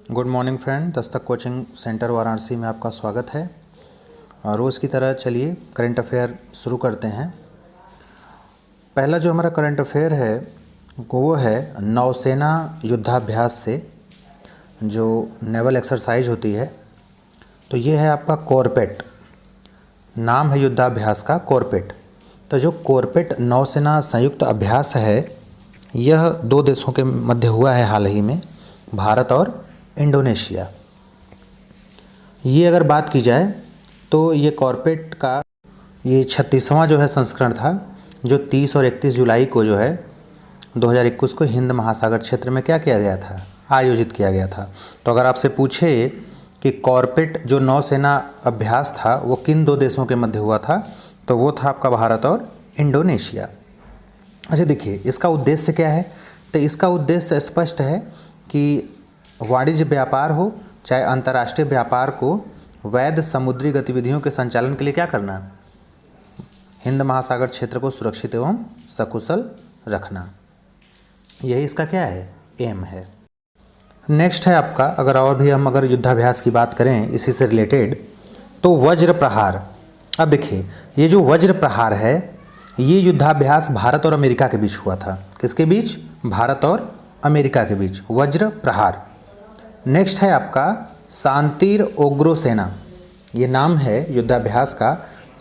Good morning friend, Dastak coaching centre Varanasi में आपका स्वागत है। रोज़ की तरह चलिए करंट अफेयर शुरू करते हैं। पहला जो हमारा करंट अफेयर है वो है नौसेना युद्धाभ्यास से, जो नेवल एक्सरसाइज होती है। तो ये है आपका कॉर्पेट, नाम है युद्धाभ्यास का कॉर्पेट। तो जो कॉर्पेट नौसेना संयुक्त अभ्यास है यह दो देशों के मध्य हुआ है हाल ही में, भारत और इंडोनेशिया। ये अगर बात की जाए तो ये कॉर्पेट का ये 36वां जो है संस्करण था, जो 30 और 31 जुलाई को जो है 2021 को हिंद महासागर क्षेत्र में क्या किया गया था, आयोजित किया गया था। तो अगर आपसे पूछे कि कॉर्पेट जो नौसेना अभ्यास था वो किन दो देशों के मध्य हुआ था, तो वो था आपका भारत और इंडोनेशिया। अच्छा देखिए, इसका उद्देश्य क्या है? तो इसका उद्देश्य स्पष्ट है कि वाणिज्य व्यापार हो चाहे अंतर्राष्ट्रीय व्यापार को वैध समुद्री गतिविधियों के संचालन के लिए क्या करना, हिंद महासागर क्षेत्र को सुरक्षित एवं सकुशल रखना, यही इसका क्या है, एम है। नेक्स्ट है आपका, अगर युद्धाभ्यास की बात करें इसी से रिलेटेड, तो वज्र प्रहार। अब देखिए, ये जो वज्र प्रहार है ये युद्धाभ्यास भारत और अमेरिका के बीच हुआ था। किसके बीच? भारत और अमेरिका के बीच वज्र प्रहार। नेक्स्ट है आपका शांतिर उग्रो सेना, ये नाम है युद्धाभ्यास का,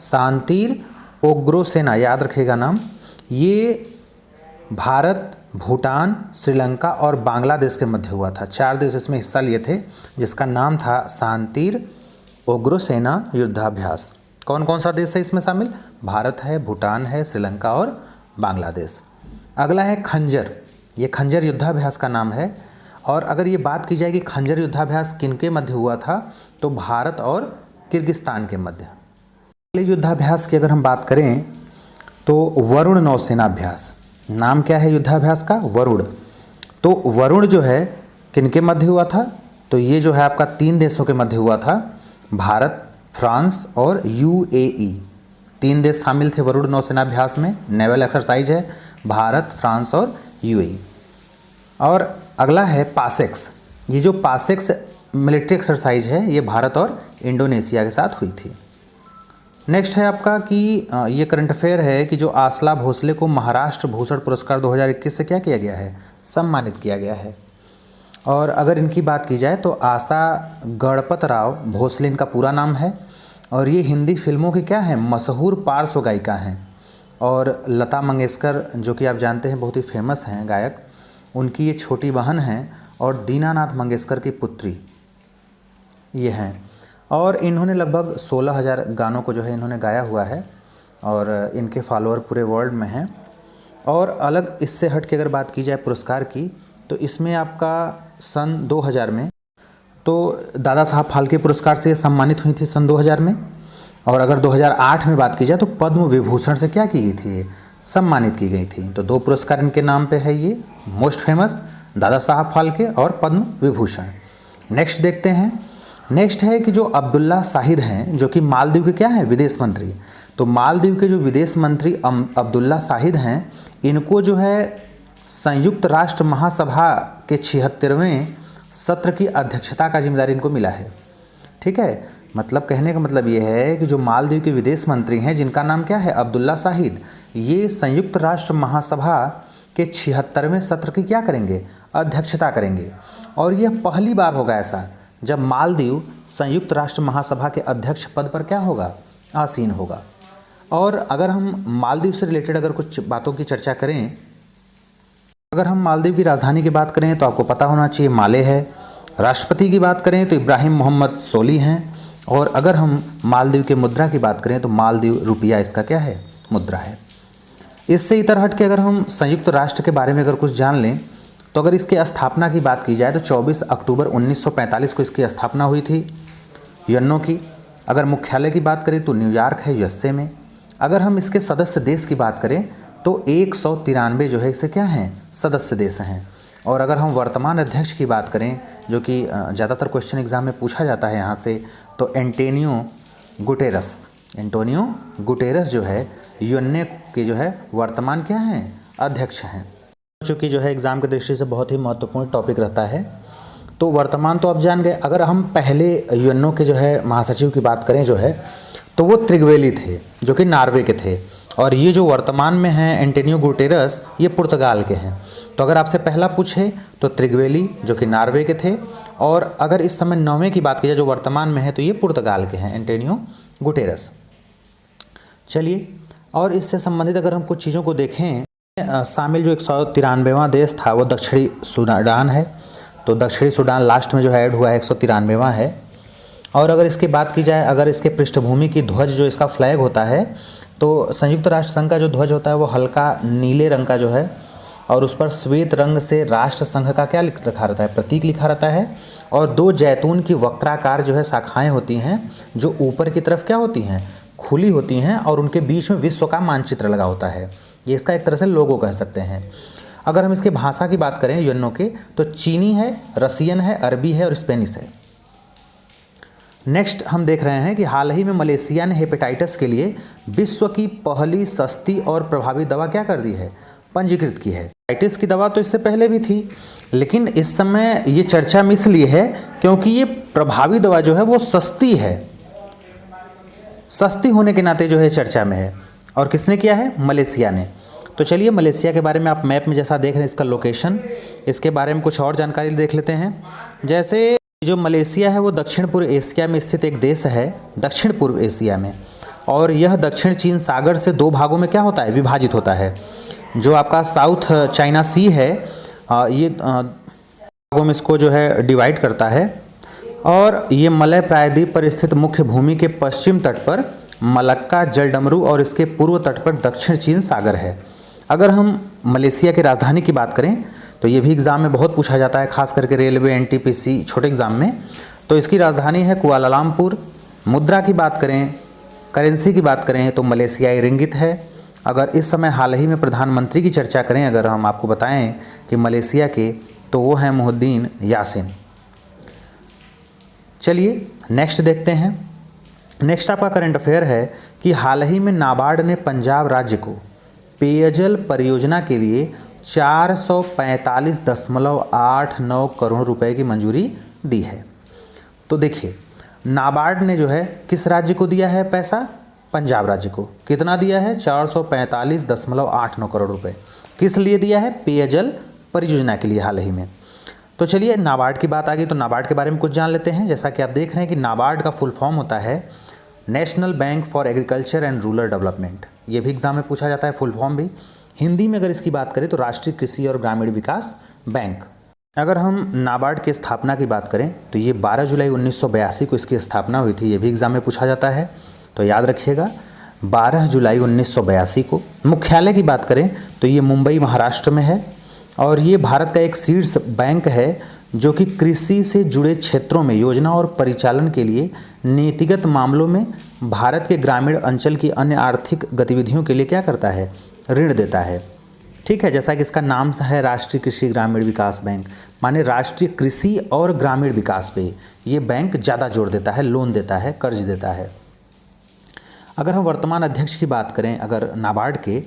शांतिर उग्रो सेना, याद रखिएगा नाम। ये भारत, भूटान, श्रीलंका और बांग्लादेश के मध्य हुआ था। 4 देश इसमें हिस्सा लिए थे, जिसका नाम था शांतिर उग्रो सेना युद्धाभ्यास। कौन कौन सा देश है इसमें शामिल? भारत है, भूटान है, श्रीलंका और बांग्लादेश। अगला है खंजर, ये खंजर युद्धाभ्यास का नाम है। और अगर ये बात की जाए कि खंजर युद्धाभ्यास किनके मध्य हुआ था, तो भारत और किर्गिस्तान के मध्य। अगले युद्धाभ्यास की अगर हम बात करें तो वरुण नौसेनाभ्यास, नाम क्या है युद्धाभ्यास का? वरुण। तो वरुण जो है किनके मध्य हुआ था? तो ये जो है आपका 3 देशों के मध्य हुआ था, भारत, फ्रांस और यूएई। 3 देश शामिल थे वरुण नौसेनाभ्यास में। नेवल एक्सरसाइज है भारत, फ्रांस और यूएई। और अगला है पासेक्स। ये जो पासेक्स मिलिट्री एक्सरसाइज है ये भारत और इंडोनेशिया के साथ हुई थी। नेक्स्ट है आपका कि ये करंट अफेयर है कि जो आसला भोसले को महाराष्ट्र भूषण पुरस्कार 2021 से क्या किया गया है, सम्मानित किया गया है। और अगर इनकी बात की जाए तो आशा गणपत राव भोसले इनका पूरा नाम है, और ये हिंदी फिल्मों की क्या है, मशहूर पार्श्व गायिका हैं। और लता मंगेशकर जो कि आप जानते हैं बहुत ही फेमस हैं गायक, उनकी ये छोटी बहन हैं, और दीनानाथ मंगेशकर की पुत्री ये हैं। और इन्होंने लगभग 16,000 गानों को जो है इन्होंने गाया हुआ है, और इनके फॉलोअर पूरे वर्ल्ड में हैं। और अलग इससे हट के अगर बात की जाए पुरस्कार की, तो इसमें आपका सन 2000 में तो दादा साहब फाल्के पुरस्कार से सम्मानित हुई थी सन 2000 में। और अगर 2008 में बात की जाए तो पद्म विभूषण से क्या की गई थी, सम्मानित की गई थी। तो 2 पुरस्कार इनके नाम पे है, ये मोस्ट फेमस दादा साहब फाल्के और पद्म विभूषण। नेक्स्ट देखते हैं। नेक्स्ट है कि जो अब्दुल्ला शाहिद हैं, जो कि मालदीव के क्या हैं, विदेश मंत्री। तो मालदीव के जो विदेश मंत्री अब्दुल्ला शाहिद हैं, इनको जो है संयुक्त राष्ट्र महासभा के 76वें सत्र की अध्यक्षता का जिम्मेदारी इनको मिला है। ठीक है, मतलब कहने का मतलब ये है कि जो मालदीव के विदेश मंत्री हैं, जिनका नाम क्या है, अब्दुल्ला शाहिद, ये संयुक्त राष्ट्र महासभा के 76वें सत्र की क्या करेंगे, अध्यक्षता करेंगे। और यह पहली बार होगा ऐसा जब मालदीव संयुक्त राष्ट्र महासभा के अध्यक्ष पद पर क्या होगा, आसीन होगा। और अगर हम मालदीव से रिलेटेड अगर कुछ बातों की चर्चा करें, अगर हम मालदीव की राजधानी की बात करें तो आपको पता होना चाहिए माले है। राष्ट्रपति की बात करें तो इब्राहिम मोहम्मद सोली हैं। और अगर हम मालदीव के मुद्रा की बात करें तो मालदीव रुपया इसका क्या है, मुद्रा है। इससे इतर हट के अगर हम संयुक्त राष्ट्र के बारे में अगर कुछ जान लें, तो अगर इसके स्थापना की बात की जाए तो 24 अक्टूबर 1945 को इसकी स्थापना हुई थी यूएनओ की। अगर मुख्यालय की बात करें तो न्यूयॉर्क है, यूएसए में। अगर हम इसके सदस्य देश की बात करें तो 193 जो है इसे क्या हैं, सदस्य देश हैं। और अगर हम वर्तमान अध्यक्ष की बात करें, जो कि ज़्यादातर क्वेश्चन एग्जाम में पूछा जाता है यहाँ से, तो एंटोनियो गुटेरस जो है यूएनए के जो है वर्तमान क्या हैं, अध्यक्ष हैं। चूँकि जो है एग्ज़ाम की दृष्टि से बहुत ही महत्वपूर्ण टॉपिक रहता है। तो वर्तमान तो आप जान गए। अगर हम पहले यूएनओ के जो है महासचिव की बात करें जो है, तो वो त्रिगवेली थे जो कि नॉर्वे के थे, और ये जो वर्तमान में हैं एंटोनियो गुटेरस, ये पुर्तगाल के हैं। तो अगर आपसे पहला पूछे तो त्रिगवेली जो कि नॉर्वे के थे, और अगर इस समय 9वें की बात की जाए जो वर्तमान में है तो ये पुर्तगाल के हैं, एंटोनियो गुटेरस। चलिए, और इससे संबंधित अगर हम कुछ चीज़ों को देखें, शामिल जो 193वां देश था वो दक्षिणी सूडान है। तो दक्षिणी सूडान लास्ट में जो है ऐड हुआ है, 193वां है। और अगर इसकी बात की जाए, अगर इसके पृष्ठभूमि की ध्वज जो इसका फ्लैग होता है, तो संयुक्त राष्ट्र संघ का जो ध्वज होता है वो हल्का नीले रंग का जो है, और उस पर श्वेत रंग से राष्ट्र संघ का क्या लिख रखा रहता है, प्रतीक लिखा रहता है। और 2 जैतून की वक्राकार जो है शाखाएं होती हैं, जो ऊपर की तरफ क्या होती हैं, खुली होती हैं, और उनके बीच में विश्व का मानचित्र लगा होता है। ये इसका एक तरह से लोगो कह सकते हैं। अगर हम इसकी भाषा की बात करें यूएनओ के, तो चीनी है, रसियन है, अरबी है और स्पेनिश है। नेक्स्ट हम देख रहे हैं कि हाल ही में मलेशिया ने हेपेटाइटिस के लिए विश्व की पहली सस्ती और प्रभावी दवा क्या कर दी है, पंजीकृत की है। हेपेटाइटिस की दवा तो इससे पहले भी थी, लेकिन इस समय ये चर्चा में इसलिए है क्योंकि ये प्रभावी दवा जो है वो सस्ती है, सस्ती होने के नाते जो है चर्चा में है। और किसने किया है, मलेशिया ने। तो चलिए, मलेशिया के बारे में आप मैप में जैसा देख रहे हैं, इसका लोकेशन, इसके बारे में कुछ और जानकारी देख लेते हैं। जैसे जो मलेशिया है वो दक्षिण पूर्व एशिया में स्थित एक देश है, दक्षिण पूर्व एशिया में, और यह दक्षिण चीन सागर से 2 भागों में क्या होता है, विभाजित होता है। जो आपका साउथ चाइना सी है, ये भागों में इसको जो है डिवाइड करता है, और ये मलय प्रायद्वीप पर स्थित मुख्य भूमि के पश्चिम तट पर मलक्का जलडमरू और इसके पूर्व तट पर दक्षिण चीन सागर है। अगर हम मलेशिया की राजधानी की बात करें तो ये भी एग्ज़ाम में बहुत पूछा जाता है, खास करके रेलवे, एनटीपीसी, छोटे एग्ज़ाम में। तो इसकी राजधानी है कुआलालंपुर। मुद्रा की बात करें, करेंसी की बात करें तो मलेशियाई रिंगित है। अगर इस समय हाल ही में प्रधानमंत्री की चर्चा करें, अगर हम आपको बताएं कि मलेशिया के, तो वो है मुहिद्दीन यासिन। चलिए नेक्स्ट देखते हैं। नेक्स्ट आपका करंट अफेयर है कि हाल ही में नाबार्ड ने पंजाब राज्य को पेयजल परियोजना के लिए 445.89 करोड़ रुपए की मंजूरी दी है। तो देखिए, नाबार्ड ने जो है किस राज्य को दिया है पैसा, पंजाब राज्य को। कितना दिया है, 445.89 करोड़ रुपए। किस लिए दिया है, पेयजल परियोजना के लिए हाल ही में। तो चलिए, नाबार्ड की बात आ गई तो नाबार्ड के बारे में कुछ जान लेते हैं। जैसा कि आप देख रहे हैं कि नाबार्ड का फुल फॉर्म होता है national bank for agriculture and rural development. ये भी एग्जाम में पूछा जाता है, फुल फॉर्म भी। हिंदी में अगर इसकी बात करें तो राष्ट्रीय कृषि और ग्रामीण विकास बैंक। अगर हम नाबार्ड की स्थापना की बात करें तो ये 12 जुलाई 1982 को इसकी स्थापना हुई थी। ये भी एग्जाम में पूछा जाता है, तो याद रखिएगा 12 जुलाई 1982 को। मुख्यालय की बात करें तो ये मुंबई महाराष्ट्र में है, और ये भारत का एक शीर्ष बैंक है जो कि कृषि से जुड़े क्षेत्रों में योजना और परिचालन के लिए नीतिगत मामलों में भारत के ग्रामीण अंचल की अन्य आर्थिक गतिविधियों के लिए क्या करता है, ऋण देता है। ठीक है, जैसा कि इसका नाम है राष्ट्रीय कृषि ग्रामीण विकास बैंक, माने राष्ट्रीय कृषि और ग्रामीण विकास पे ये बैंक ज़्यादा जोर देता है, लोन देता है, कर्ज देता है। अगर हम वर्तमान अध्यक्ष की बात करें अगर नाबार्ड के,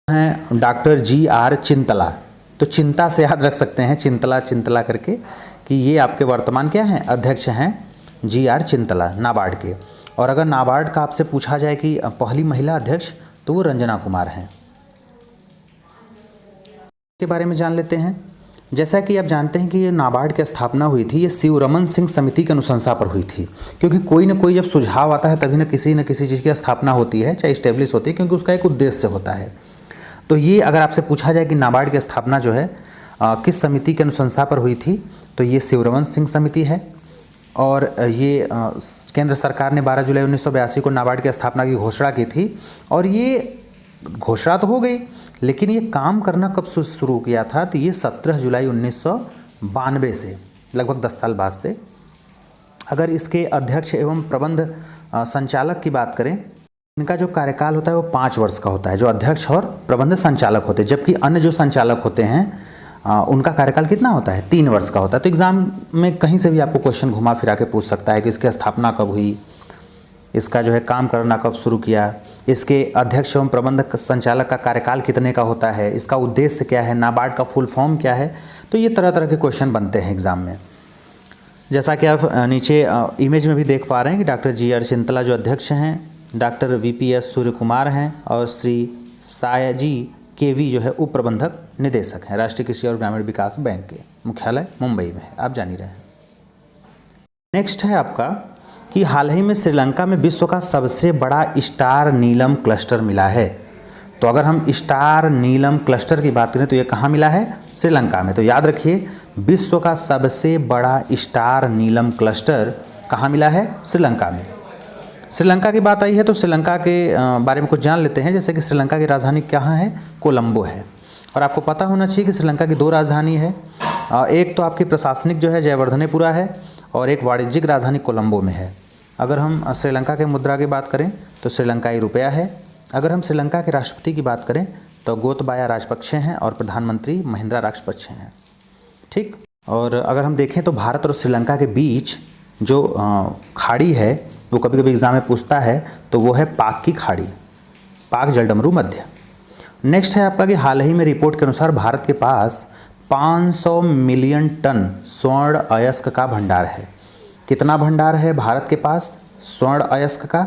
हैं डॉक्टर GR चिंतला। तो चिंता से याद रख सकते हैं, चिंतला चिंतला करके, कि ये आपके वर्तमान क्या हैं, अध्यक्ष हैं GR चिंतला नाबार्ड के। और अगर नाबार्ड का आपसे पूछा जाए कि पहली महिला अध्यक्ष, तो वो रंजना कुमार हैं। के बारे में जान लेते हैं। जैसा कि आप जानते हैं कि ये नाबार्ड की स्थापना हुई थी, ये शिवरमन सिंह समिति की अनुशंसा पर हुई थी, क्योंकि कोई ना कोई जब सुझाव आता है तभी न किसी चीज़ की स्थापना होती है, चाहे इस्टेब्लिश होती है, क्योंकि उसका एक उद्देश्य होता है। तो ये अगर आपसे पूछा जाए कि नाबार्ड की स्थापना जो है किस समिति की अनुशंसा पर हुई थी, तो ये शिवरमन सिंह समिति है। और ये केंद्र सरकार ने 12 जुलाई 1982 को नाबार्ड की स्थापना की घोषणा की थी। और ये घोषणा तो हो गई, लेकिन ये काम करना कब शुरू किया था, तो ये 17 जुलाई 1992 से, लगभग 10 साल बाद से। अगर इसके अध्यक्ष एवं प्रबंध संचालक की बात करें, इनका जो कार्यकाल होता है वो 5 वर्ष का होता है, जो अध्यक्ष और प्रबंध संचालक होते हैं। जबकि अन्य जो संचालक होते हैं उनका कार्यकाल कितना होता है, 3 वर्ष का होता है। तो एग्ज़ाम में कहीं से भी आपको क्वेश्चन घुमा फिरा के पूछ सकता है कि इसकी स्थापना कब हुई, इसका जो है काम करना कब शुरू किया, इसके अध्यक्ष एवं प्रबंधक संचालक का कार्यकाल कितने का होता है, इसका उद्देश्य क्या है, नाबार्ड का फुल फॉर्म क्या है। तो ये तरह तरह के क्वेश्चन बनते हैं एग्ज़ाम में। जैसा कि आप नीचे इमेज में भी देख पा रहे हैं कि डॉक्टर GR चिंतला जो अध्यक्ष हैं, डॉक्टर VPS सूर्य कुमार हैं और श्री सायाजी KV जो है उप प्रबंधक निदेशक हैं। राष्ट्रीय कृषि और ग्रामीण विकास बैंक के मुख्यालय मुंबई में है, आप जान ही रहे हैं। नेक्स्ट है आपका कि हाल ही में श्रीलंका में विश्व का सबसे बड़ा स्टार नीलम क्लस्टर मिला है। तो अगर हम स्टार नीलम क्लस्टर की बात करें तो ये कहाँ मिला है? श्रीलंका में। तो याद रखिए, विश्व का सबसे बड़ा स्टार नीलम क्लस्टर कहाँ मिला है? श्रीलंका में। श्रीलंका की बात आई है तो श्रीलंका के बारे में कुछ जान लेते हैं। जैसे कि श्रीलंका की राजधानी कहाँ है? कोलंबो है। और आपको पता होना चाहिए कि श्रीलंका की 2 राजधानी है। एक तो आपकी प्रशासनिक जो है जयवर्धनेपुरा है और एक वाणिज्यिक राजधानी कोलंबो में है। अगर हम श्रीलंका के मुद्रा की बात करें तो श्रीलंकाई रुपया है। अगर हम श्रीलंका के राष्ट्रपति की बात करें तो गोतबाया राजपक्षे हैं और प्रधानमंत्री महिंद्रा राजपक्षे हैं। ठीक। और अगर हम देखें तो भारत और श्रीलंका के बीच जो खाड़ी है वो कभी कभी एग्जाम में पूछता है, तो वो है पाक की खाड़ी, पाक जलडमरू मध्य। नेक्स्ट है आपका कि हाल ही में रिपोर्ट के अनुसार भारत के पास 500 मिलियन टन स्वर्ण अयस्क का भंडार है। कितना भंडार है भारत के पास स्वर्ण अयस्क का?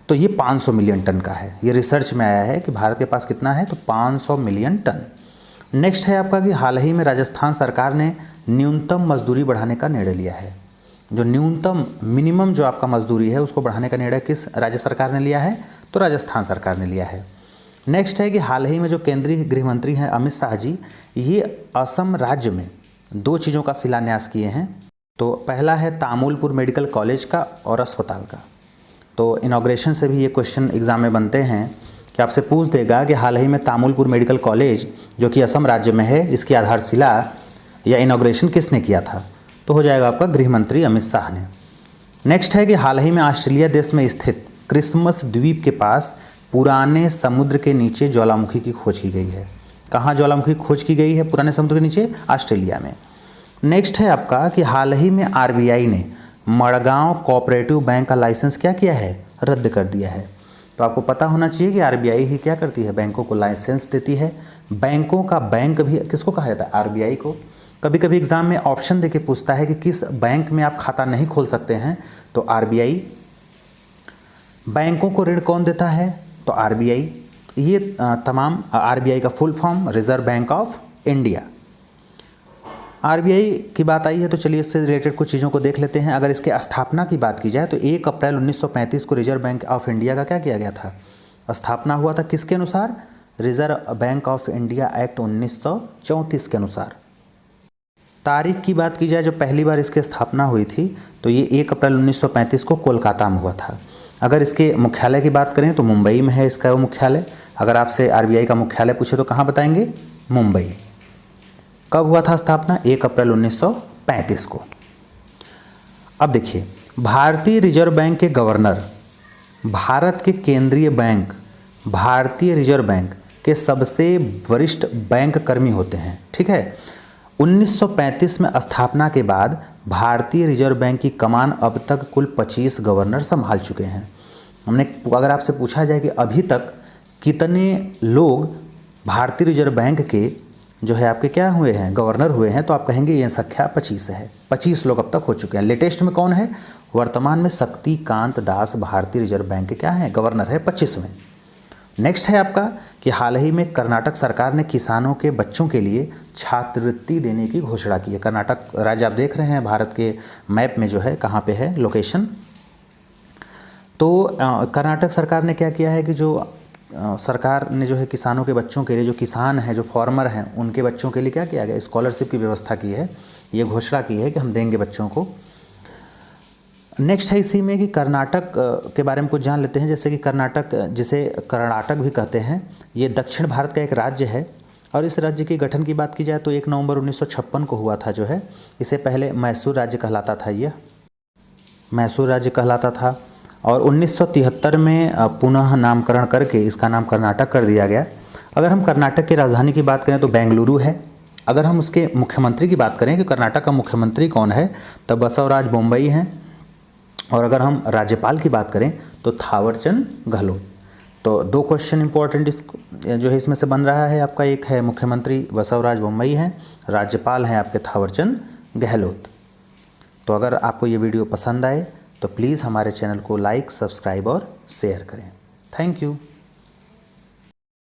तो ये 500 मिलियन टन का है। ये रिसर्च में आया है कि भारत के पास कितना है, तो 500 मिलियन टन। नेक्स्ट है आपका कि हाल ही में राजस्थान सरकार ने न्यूनतम मजदूरी बढ़ाने का निर्णय लिया है। जो न्यूनतम मिनिमम जो आपका मजदूरी है उसको बढ़ाने का निर्णय किस राज्य सरकार ने लिया है? तो राजस्थान सरकार ने लिया है। नेक्स्ट है कि हाल ही में जो केंद्रीय गृह मंत्री हैं अमित शाह जी, ये असम राज्य में 2 चीज़ों का शिलान्यास किए हैं। तो पहला है तामुलपुर मेडिकल कॉलेज का और अस्पताल का। तो इनॉग्रेशन से भी ये क्वेश्चन एग्जाम में बनते हैं कि आपसे पूछ देगा कि हाल ही में तामुलपुर मेडिकल कॉलेज जो कि असम राज्य में है, इसकी आधारशिला या इनॉग्रेशन किसने किया था? तो हो जाएगा आपका गृह मंत्री अमित शाह ने। नेक्स्ट है कि हाल ही में ऑस्ट्रेलिया देश में स्थित क्रिसमस द्वीप के पास पुराने समुद्र के नीचे ज्वालामुखी की खोज की गई है। कहाँ ज्वालामुखी खोज की गई है? पुराने समुद्र के नीचे, ऑस्ट्रेलिया में। नेक्स्ट है आपका कि हाल ही में RBI ने मड़गांव कोऑपरेटिव बैंक का लाइसेंस क्या किया है? रद्द कर दिया है। तो आपको पता होना चाहिए कि RBI ही क्या करती है? बैंकों को लाइसेंस देती है। बैंकों का बैंक भी किसको कहा जाता है? RBI को। कभी कभी एग्जाम में ऑप्शन देके पूछता है कि किस बैंक में आप खाता नहीं खोल सकते हैं, तो RBI। बैंकों को ऋण कौन देता है? तो RBI। ये तमाम RBI का full form reserve bank of India. RBI की बात आई है तो चलिए इससे रिलेटेड कुछ चीज़ों को देख लेते हैं। अगर इसके स्थापना की बात की जाए तो 1 अप्रैल 1935 को रिजर्व बैंक ऑफ इंडिया का क्या किया गया था? स्थापना हुआ था। किसके अनुसार? Reserve bank of India act 1934 के अनुसार। तारीख की बात की जाए जब पहली बार इसकी स्थापना हुई थी तो ये 1 अप्रैल 1935 को कोलकाता में हुआ था। अगर इसके मुख्यालय की बात करें तो मुंबई में है इसका वो मुख्यालय। अगर आपसे RBI का मुख्यालय पूछे तो कहाँ बताएंगे? मुंबई। कब हुआ था स्थापना? 1 अप्रैल 1935 को। अब देखिए, भारतीय रिजर्व बैंक के गवर्नर भारत के केंद्रीय बैंक भारतीय रिजर्व बैंक के सबसे वरिष्ठ बैंक कर्मी होते हैं। ठीक है। 1935 में स्थापना के बाद भारतीय रिजर्व बैंक की कमान अब तक कुल 25 गवर्नर संभाल चुके हैं। अगर आपसे पूछा जाए कि अभी तक कितने लोग भारतीय रिजर्व बैंक के जो है आपके क्या हुए हैं? गवर्नर हुए हैं, तो आप कहेंगे ये संख्या 25 है। 25 लोग अब तक हो चुके हैं। लेटेस्ट में कौन है? वर्तमान में शक्तिकांत दास भारतीय रिजर्व बैंक के क्या है? गवर्नर है 25 में। नेक्स्ट है आपका कि हाल ही में कर्नाटक सरकार ने किसानों के बच्चों के लिए छात्रवृत्ति देने की घोषणा की है। कर्नाटक राज्य आप देख रहे हैं भारत के मैप में जो है कहाँ पे है लोकेशन। तो कर्नाटक सरकार ने क्या किया है कि जो सरकार ने जो है किसानों के बच्चों के लिए, जो किसान हैं, जो फार्मर हैं, उनके बच्चों के लिए क्या किया गया? स्कॉलरशिप की व्यवस्था की है। ये घोषणा की है कि हम देंगे बच्चों को। नेक्स्ट है इसी में कि कर्नाटक के बारे में कुछ जान लेते हैं। जैसे कि कर्नाटक, जिसे कर्नाटक भी कहते हैं, ये दक्षिण भारत का एक राज्य है। और इस राज्य के गठन की बात की जाए तो 1 नवंबर 1956 को हुआ था जो है। इससे पहले मैसूर राज्य कहलाता था, यह मैसूर राज्य कहलाता था। और 1973 में पुनः नामकरण करके इसका नाम कर्नाटक कर दिया गया। अगर हम कर्नाटक की राजधानी की बात करें तो बेंगलुरु है। अगर हम उसके मुख्यमंत्री की बात करें कि कर्नाटक का मुख्यमंत्री कौन है, तो बसवराज बोम्मई हैं। और अगर हम राज्यपाल की बात करें तो थावरचंद गहलोत। तो 2 क्वेश्चन इंपॉर्टेंट जो है इसमें से बन रहा है आपका। एक है मुख्यमंत्री बसवराज बोम्मई हैं, राज्यपाल हैं आपके थावरचंद गहलोत। तो अगर आपको ये वीडियो पसंद आए तो प्लीज़ हमारे चैनल को लाइक, सब्सक्राइब और शेयर करें। Thank you.